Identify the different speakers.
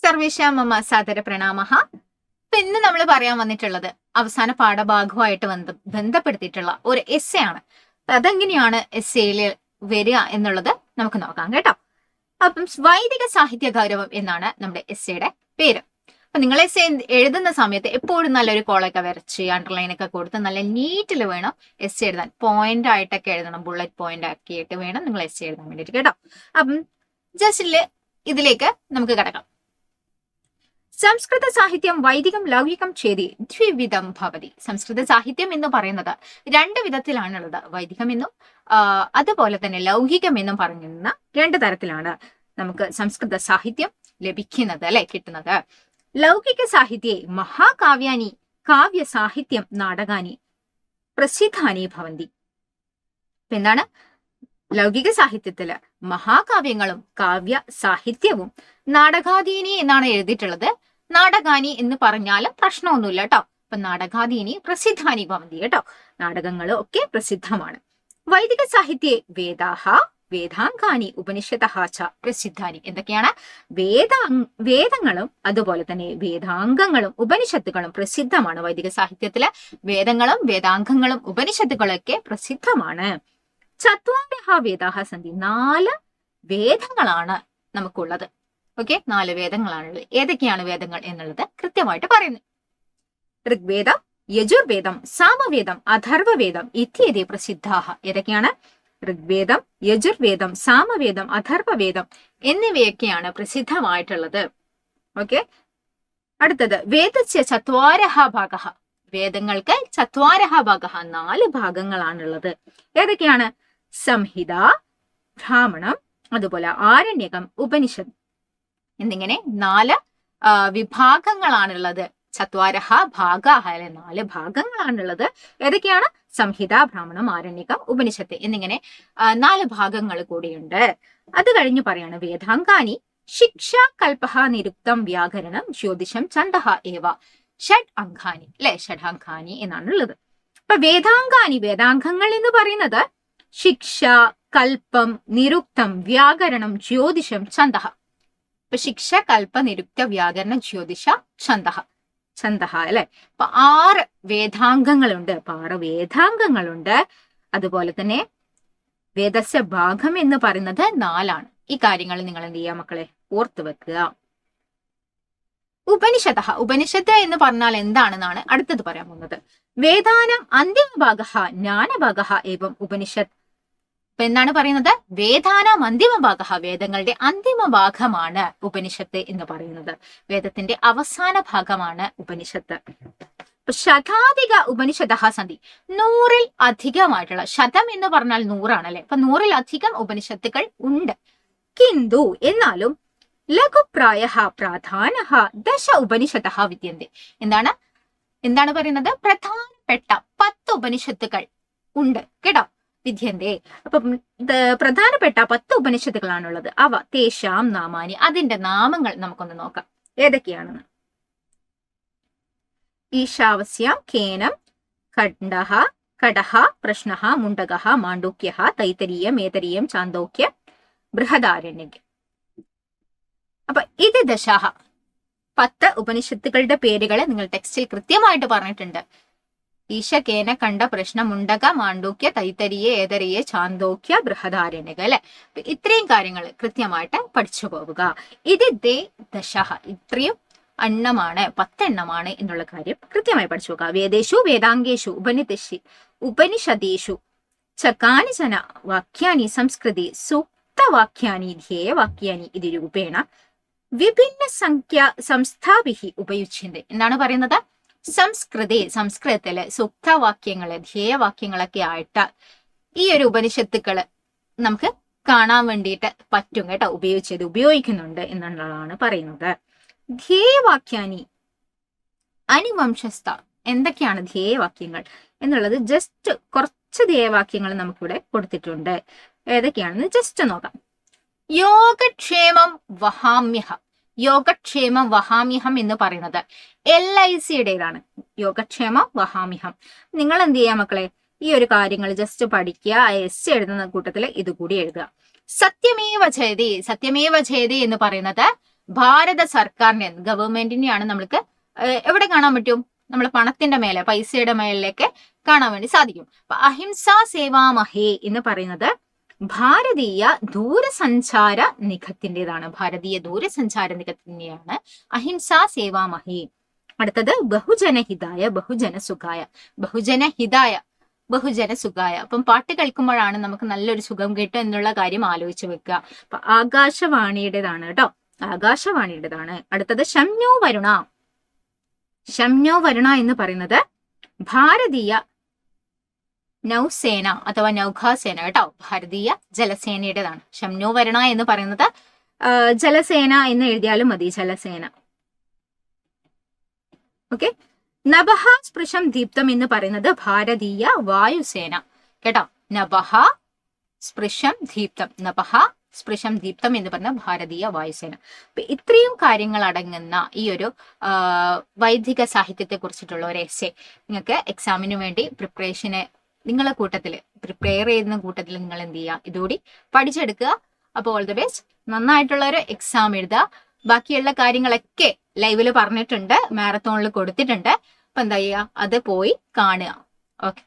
Speaker 1: സർവേഷാം മമ സാദര പ്രണാമഃ. അപ്പൊ ഇന്ന് നമ്മൾ പറയാൻ വന്നിട്ടുള്ളത് അവസാന പാഠഭാഗവുമായിട്ട് ബന്ധപ്പെടുത്തിയിട്ടുള്ള ഒരു എസ്സേ ആണ്. അതെങ്ങനെയാണ് എസ്സേയിൽ വരിക എന്നുള്ളത് നമുക്ക് നോക്കാം കേട്ടോ. അപ്പം വൈദിക സാഹിത്യ ഗൗരവം എന്നാണ് നമ്മുടെ എസ്സേയുടെ പേര്. അപ്പൊ നിങ്ങൾ എസ്സേ എഴുതുന്ന സമയത്ത് എപ്പോഴും നല്ലൊരു കോളൊക്കെ വരച്ച് അണ്ടർലൈൻ ഒക്കെ കൊടുത്ത് നല്ല നീറ്റിൽ വേണം എസ്സേ എഴുതാൻ. പോയിന്റ് ആയിട്ടൊക്കെ എഴുതണം, ബുള്ളറ്റ് പോയിന്റ് ആക്കിയിട്ട് വേണം നിങ്ങൾ എസ്സേ എഴുതാൻ വേണ്ടിയിട്ട് കേട്ടോ. അപ്പം ജസ്റ്റില് ഇതിലേക്ക് നമുക്ക് കിടക്കാം. സംസ്കൃത സാഹിത്യം വൈദികം ലൗകികം ചേതി ദ്വിവിധം ഭവതി. സംസ്കൃത സാഹിത്യം എന്ന് പറയുന്നത് രണ്ട് വിധത്തിലാണുള്ളത്. വൈദികം എന്നും അതുപോലെ തന്നെ ലൗകികം എന്നും പറയുന്ന രണ്ട് തരത്തിലാണ് നമുക്ക് സംസ്കൃത സാഹിത്യം ലഭിക്കുന്നത്, അല്ലെ, കിട്ടുന്നത്. ലൗകിക സാഹിത്യെ മഹാകാവ്യാനി കാവ്യ സാഹിത്യം നാടകാനി പ്രസിദ്ധാനി ഭവന്തി. എന്താണ് ലൗകിക സാഹിത്യത്തില് മഹാകാവ്യങ്ങളും കാവ്യ സാഹിത്യവും നാടകാദീനി എന്നാണ് എഴുതിയിട്ടുള്ളത്. നാടകാനി എന്ന് പറഞ്ഞാലും പ്രശ്നമൊന്നുമില്ല കേട്ടോ. അപ്പൊ നാടകാദീനി പ്രസിദ്ധാനി ഭവന്തി കേട്ടോ. നാടകങ്ങളും ഒക്കെ പ്രസിദ്ധമാണ്. വൈദിക സാഹിത്യെ വേദാഹ വേദാംഗാനി ഉപനിഷതഃ ച പ്രസിദ്ധാനി. എന്തൊക്കെയാണ്? വേദങ്ങളും അതുപോലെ തന്നെ വേദാംഗങ്ങളും ഉപനിഷത്തുകളും പ്രസിദ്ധമാണ്. വൈദിക സാഹിത്യത്തിലെ വേദങ്ങളും വേദാംഗങ്ങളും ഉപനിഷത്തുകളൊക്കെ പ്രസിദ്ധമാണ്. ചത്വാരഹ വേദാഹ സന്ധി. 4 വേദങ്ങളാണ് നമുക്കുള്ളത്. ഓക്കെ, 4 വേദങ്ങളാണുള്ളത്. ഏതൊക്കെയാണ് വേദങ്ങൾ എന്നുള്ളത് കൃത്യമായിട്ട് പറയുന്നു. ഋഗ്വേദം, യജുർവേദം, സാമവേദം, അഥർവവേദം ഇത്യേതി പ്രസിദ്ധാഹ. ഏതൊക്കെയാണ്? ഋഗ്വേദം, യജുർവേദം, സാമവേദം, അഥർവവേദം എന്നിവയൊക്കെയാണ് പ്രസിദ്ധമായിട്ടുള്ളത്. ഓക്കെ, അടുത്തത് വേദസ്യ ചത്വാരഹ ഭാഗഃ. വേദങ്ങൾക്ക് ചത്വാരഹ ഭാഗഃ 4 ഭാഗങ്ങളാണുള്ളത്. ഏതൊക്കെയാണ്? സംഹിത, ബ്രാഹ്മണം, അതുപോലെ ആരണ്യകം, ഉപനിഷത്ത് എന്നിങ്ങനെ 4 വിഭാഗങ്ങളാണുള്ളത്. ചത്വാരഹ ഭാഗഃ, 4 ഭാഗങ്ങളാണുള്ളത്. ഏതൊക്കെയാണ്? സംഹിത, ബ്രാഹ്മണം, ആരണ്യകം, ഉപനിഷത്ത് എന്നിങ്ങനെ 4 ഭാഗങ്ങൾ കൂടിയുണ്ട്. അത് കഴിഞ്ഞ് പറയാണ് വേദാംഗാനി ശിക്ഷ, കൽപഃ, നിരുക്തം, വ്യാകരണം, ജ്യോതിഷം, ഛന്ദഃ ഏവ ഷഡ് അംഗാനി. അല്ലെ, ഷഡാംഗാനി എന്നാണുള്ളത്. അപ്പൊ വേദാംഗാനി, വേദാംഗങ്ങൾ എന്ന് പറയുന്നത് ശിക്ഷ, കൽപ്പം, നിരുക്തം, വ്യാകരണം, ജ്യോതിഷം, ഛന്ദഃ. ഇപ്പൊ ശിക്ഷ, കൽപ്പ, നിരുക്ത, വ്യാകരണം, ജ്യോതിഷ, ഛന്ദഃ. ഛന്ദഃ അല്ലെ. അപ്പൊ 6 വേദാംഗങ്ങളുണ്ട്. അപ്പൊ 6 വേദാംഗങ്ങളുണ്ട്. അതുപോലെ തന്നെ വേദസ്യ ഭാഗം എന്ന് പറയുന്നത് 4 ഈ കാര്യങ്ങൾ നിങ്ങൾ എന്ത് ചെയ്യുക മക്കളെ? ഓർത്തു വെക്കുക. ഉപനിഷത. ഉപനിഷത്ത് എന്ന് പറഞ്ഞാൽ എന്താണെന്നാണ് അടുത്തത് പറയാൻ പോകുന്നത്. വേദാനം അന്തിമ ഭാഗഃ ജ്ഞാനഭാഗഃ ഏവം ഉപനിഷത്ത്. ഇപ്പൊ എന്താണ് പറയുന്നത്? വേദാനം അന്തിമ ഭാഗഃ, വേദങ്ങളുടെ അന്തിമ ഭാഗമാണ് ഉപനിഷത്ത് എന്ന് പറയുന്നത്. വേദത്തിന്റെ അവസാന ഭാഗമാണ് ഉപനിഷത്ത്. ശതാധിക ഉപനിഷതഃ സന്ധി. 100-ൽ അധികമായിട്ടുള്ള, ശതം എന്ന് പറഞ്ഞാൽ 100 ആണല്ലേ. അപ്പൊ 100-ൽ അധികം ഉപനിഷത്തുകൾ ഉണ്ട്. കിന്തു എന്നാലും ലഘുപ്രായഃ പ്രാധാനഃ 10 ഉപനിഷതഃ വിദ്യന്തെ. എന്താണ് പറയുന്നത്? പ്രധാനപ്പെട്ട 10 ഉപനിഷത്തുകൾ ഉണ്ട് കേട്ടോ, വിദ്യന്തെ. അപ്പം പ്രധാനപ്പെട്ട 10 ഉപനിഷത്തുകളാണുള്ളത്. അവ തേഷാം നാമാനി, അതിന്റെ നാമങ്ങൾ നമുക്കൊന്ന് നോക്കാം ഏതൊക്കെയാണെന്ന്. ഈശാവസ്യാം കേനം ഖണ്ഡഃ കടഃ പ്രശ്നഃ മുണ്ടകഃ മാണ്ഡൂക്യഃ തൈത്തരീയം ഏതരീയം ചാന്തോക്യം ബൃഹദാരണ്യകം. അപ്പൊ ഇത് ദശാഹ 10 ഉപനിഷത്തുകളുടെ പേരുകൾ നിങ്ങൾ ടെക്സ്റ്റിൽ കൃത്യമായിട്ട് പറഞ്ഞിട്ടുണ്ട്. ഈശ, കേന, കണ്ട, പ്രശ്ന, മുണ്ടക, മാണ്ഡൂക്യ, തൈത്തരീയ, ഏതരീയ, ചാന്തോക്യ, ബൃഹദാരണ്യക. അല്ലെ, ഇത്രയും കാര്യങ്ങൾ കൃത്യമായിട്ട് പഠിച്ചു പോവുക. ഇത് ദശാഹ, ഇത്രയും എണ്ണമാണ്, 10 എണ്ണമാണ് എന്നുള്ള കാര്യം കൃത്യമായി പഠിച്ചു പോവുക. വേദേഷു വേദാംഗേഷു ഉപനിഷദേഷു ചകാനിചന വാക്യാനി സംസ്കൃതി സൂക്തവാക്യാനി ധ്യേയവാക്യാനി ഇത് രൂപേണ വിഭിന്ന സംഖ്യ സംസ്ഥാപിഹി ഉപയുജ്യന്തെ. എന്താണ് പറയുന്നത്? സംസ്കൃതത്തില് സൂക്തവാക്യങ്ങള്, ധ്യേയവാക്യങ്ങളൊക്കെ ആയിട്ട് ഈ ഒരു ഉപനിഷത്തുക്കള് നമുക്ക് കാണാൻ വേണ്ടിയിട്ട് പറ്റും കേട്ടോ, ഉപയോഗിക്കുന്നുണ്ട് എന്നുള്ളതാണ് പറയുന്നത്. ധ്യേയവാക്യാനി അനുവംശസ്ഥ. എന്തൊക്കെയാണ് ധ്യേയവാക്യങ്ങൾ എന്നുള്ളത് ജസ്റ്റ് കുറച്ച് ധ്യേയവാക്യങ്ങൾ നമുക്കിവിടെ കൊടുത്തിട്ടുണ്ട്. ഏതൊക്കെയാണെന്ന് ജസ്റ്റ് നോക്കാം. യോഗക്ഷേമം വഹാമ്യഹം. യോഗക്ഷേമം വഹാമ്യഹം എന്ന് പറയുന്നത് LICയുടേതാണ്. യോഗക്ഷേമം വഹാമ്യഹം. നിങ്ങൾ എന്ത് ചെയ്യാ മക്കളെ? ഈ ഒരു കാര്യങ്ങൾ ജസ്റ്റ് പഠിക്കുക. എസ് എഴുതുന്ന കൂട്ടത്തിൽ ഇത് കൂടി എഴുതുക. സത്യമേവ ജയതേ. സത്യമേവ ജയതേ എന്ന് പറയുന്നത് ഭാരത സർക്കാരിന്റെ ഗവൺമെന്റിനെയാണ് നമ്മൾക്ക് എവിടെ കാണാൻ പറ്റും? നമ്മളെ പണത്തിന്റെ മേലെ, പൈസയുടെ മേലിലേക്ക് കാണാൻ വേണ്ടി സാധിക്കും. അപ്പൊ അഹിംസാ സേവാമഹേ എന്ന് പറയുന്നത് ഭാരതീയ ദൂരസഞ്ചാര നിഖത്തിൻ്റെതാണ്. ഭാരതീയ ദൂരസഞ്ചാര നിഖത്തിൻ്റെയാണ് അഹിംസാ സേവാമഹേ. അടുത്തത് ബഹുജനഹിതായ ബഹുജനസുഖായ. ബഹുജനഹിതായ ബഹുജനസുഖായ. അപ്പം പാട്ട് കേൾക്കുമ്പോഴാണ് നമുക്ക് നല്ലൊരു സുഖം കിട്ടുക എന്നുള്ള കാര്യം ആലോചിച്ച് വെക്കുക. അപ്പൊ ആകാശവാണിയുടേതാണ് കേട്ടോ, ആകാശവാണിയുടേതാണ്. അടുത്തത് ശംനോ വരുണ. ശംനോ വരുണ എന്ന് പറയുന്നത് ഭാരതീയ നൗസേന അഥവാ നൗകാസേന കേട്ടോ, ഭാരതീയ ജലസേനയുടേതാണ്. ശംനോ വരുണ എന്ന് പറയുന്നത് ജലസേന എന്ന് എഴുതിയാലും മതി, ജലസേന. ഓക്കെ. നഭഃ സ്പൃശം ദീപ്തം എന്ന് പറയുന്നത് ഭാരതീയ വായുസേന കേട്ടോ. നഭഃ സ്പൃശം ദീപ്തം, നഭഃ സ്പൃശം ദീപ്തം എന്ന് പറഞ്ഞ ഭാരതീയ വായുസേന. അപ്പൊ ഇത്രയും കാര്യങ്ങൾ അടങ്ങുന്ന ഈ ഒരു വൈദിക സാഹിത്യത്തെ കുറിച്ചിട്ടുള്ള ഒരു എസ്സേ നിങ്ങൾക്ക് എക്സാമിന് വേണ്ടി പ്രിപ്പറേഷന് നിങ്ങളെ കൂട്ടത്തിൽ പ്രിപ്പയർ ചെയ്യുന്ന കൂട്ടത്തിൽ നിങ്ങൾ എന്ത് ചെയ്യുക, ഇതുകൂടി പഠിച്ചെടുക്കുക. അപ്പോൾ ഓൾ ദി ബെസ്റ്റ്. നന്നായിട്ടുള്ള ഒരു എക്സാം എഴുതുക. ബാക്കിയുള്ള കാര്യങ്ങളൊക്കെ ലൈവില് പറഞ്ഞിട്ടുണ്ട്, മാരത്തോണിൽ കൊടുത്തിട്ടുണ്ട്. അപ്പൊ എന്താ ചെയ്യുക, അത് പോയി കാണുക. ഓക്കെ.